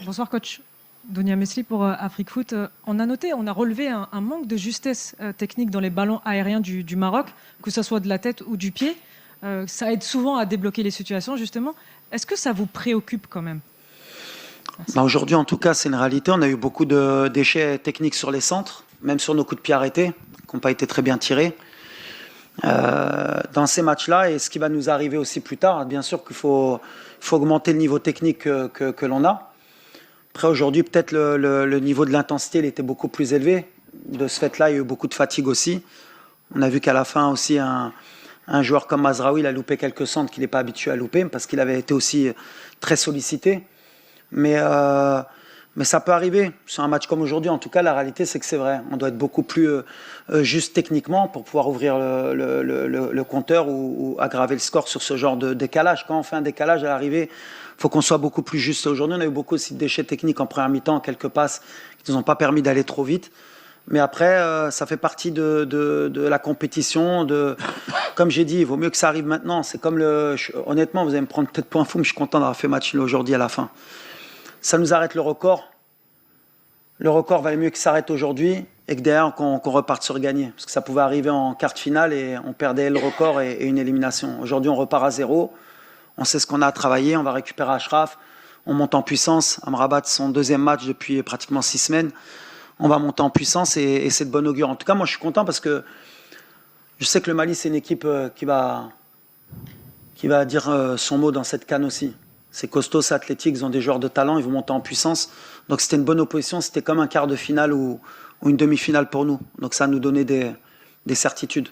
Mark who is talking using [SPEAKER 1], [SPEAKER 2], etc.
[SPEAKER 1] Bonsoir coach. Donia Mesli pour Afrique Foot. On a noté, on a relevé un manque de justesse technique dans les ballons aériens du Maroc, que ce soit de la tête ou du pied. Ça aide souvent à débloquer les situations, justement. Est-ce que ça vous préoccupe quand même?
[SPEAKER 2] Aujourd'hui, en tout cas, c'est une réalité. On a eu beaucoup de déchets techniques sur les centres, même sur nos coups de pied arrêtés, qui n'ont pas été très bien tirés. Dans ces matchs-là, et ce qui va nous arriver aussi plus tard, bien sûr qu'il faut augmenter le niveau technique que l'on a. Après, aujourd'hui, peut-être le niveau de l'intensité il était beaucoup plus élevé. De ce fait-là, il y a eu beaucoup de fatigue aussi. On a vu qu'à la fin aussi, un joueur comme Mazraoui, il a loupé quelques centres qu'il n'est pas habitué à louper, parce qu'il avait été aussi très sollicité. Mais ça peut arriver sur un match comme aujourd'hui. En tout cas, la réalité, c'est que c'est vrai. On doit être beaucoup plus juste techniquement pour pouvoir ouvrir le compteur ou aggraver le score sur ce genre de décalage. Quand on fait un décalage à l'arrivée, il faut qu'on soit beaucoup plus juste. Aujourd'hui, on a eu beaucoup aussi de déchets techniques en première mi-temps, quelques passes qui ne nous ont pas permis d'aller trop vite. Mais après, ça fait partie de la compétition. Comme j'ai dit, il vaut mieux que ça arrive maintenant. C'est comme honnêtement, vous allez me prendre peut-être pour un fou, mais je suis content d'avoir fait match aujourd'hui à la fin. Ça nous arrête le record. Le record valait mieux qu'il s'arrête aujourd'hui et que derrière qu'on reparte sur gagner. Parce que ça pouvait arriver en quart de finale et on perdait le record et une élimination. Aujourd'hui, on repart à zéro. On sait ce qu'on a à travailler. On va récupérer Achraf. On monte en puissance. Amrabat, son deuxième match depuis pratiquement 6 semaines. On va monter en puissance et c'est de bon augure. En tout cas, moi, je suis content parce que je sais que le Mali, c'est une équipe qui va dire son mot dans cette CAN aussi. C'est costaud, c'est athlétique, ils ont des joueurs de talent, ils vont monter en puissance. Donc c'était une bonne opposition, c'était comme un quart de finale ou une demi-finale pour nous. Donc ça nous donnait des certitudes.